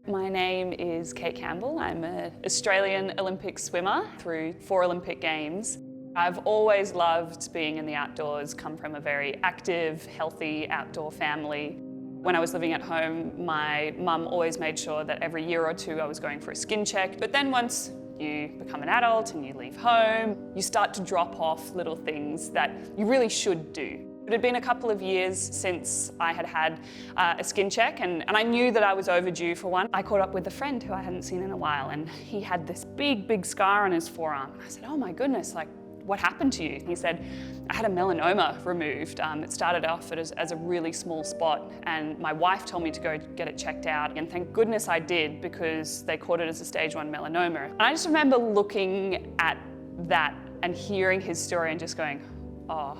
My name is Cate Campbell. I'm an Australian Olympic swimmer through 4 Olympic Games. I've always loved being in the outdoors, come from a very active, healthy outdoor family. When I was living at home, my mum always made sure that every year or two I was going for a skin check. But then once you become an adult and you leave home, you start to drop off little things that you really should do. It had been a couple of years since I had had a skin check and I knew that I was overdue for one. I caught up with a friend who I hadn't seen in a while and he had this big scar on his forearm. And I said, oh my goodness, like, what happened to you? He said, I had a melanoma removed. It started off as a really small spot and my wife told me to go get it checked out, and thank goodness I did because they caught it as a stage 1 melanoma. And I just remember looking at that and hearing his story and just going, oh,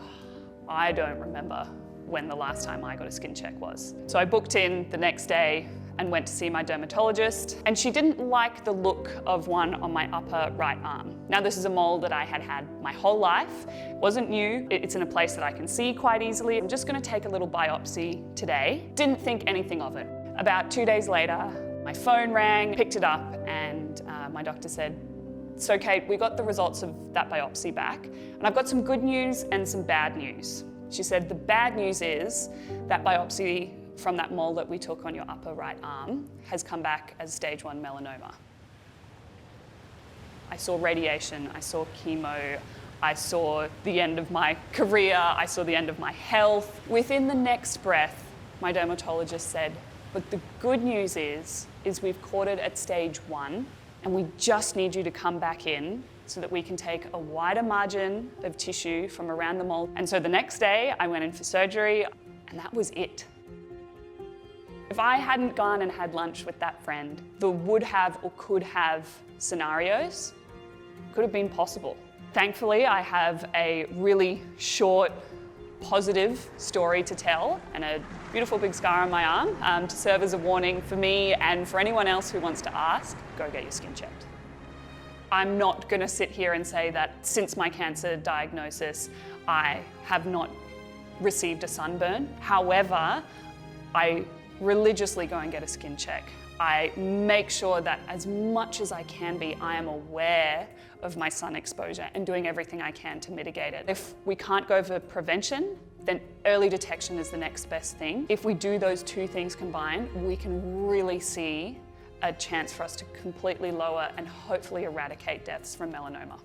I don't remember when the last time I got a skin check was. So I booked in the next day and went to see my dermatologist, and she didn't like the look of one on my upper right arm. Now this is a mole that I had had my whole life. It wasn't new, it's in a place that I can see quite easily. I'm just gonna take a little biopsy today. Didn't think anything of it. About 2 days later, my phone rang, picked it up, and my doctor said, so Cate, we got the results of that biopsy back, and I've got some good news and some bad news. She said, the bad news is that biopsy from that mole that we took on your upper right arm has come back as stage 1 melanoma. I saw radiation, I saw chemo, I saw the end of my career, I saw the end of my health. Within the next breath, my dermatologist said, but the good news is we've caught it at stage 1, and we just need you to come back in so that we can take a wider margin of tissue from around the mole. And so the next day I went in for surgery, and that was it. If I hadn't gone and had lunch with that friend, the would have or could have scenarios could have been possible. Thankfully, I have a really short, positive story to tell and a beautiful big scar on my arm to serve as a warning for me and for anyone else who wants to ask, go get your skin checked. I'm not going to sit here and say that since my cancer diagnosis, I have not received a sunburn. However, I religiously go and get a skin check. I make sure that as much as I can be, I am aware of my sun exposure and doing everything I can to mitigate it. If we can't go for prevention, then early detection is the next best thing. If we do those two things combined, we can really see a chance for us to completely lower and hopefully eradicate deaths from melanoma.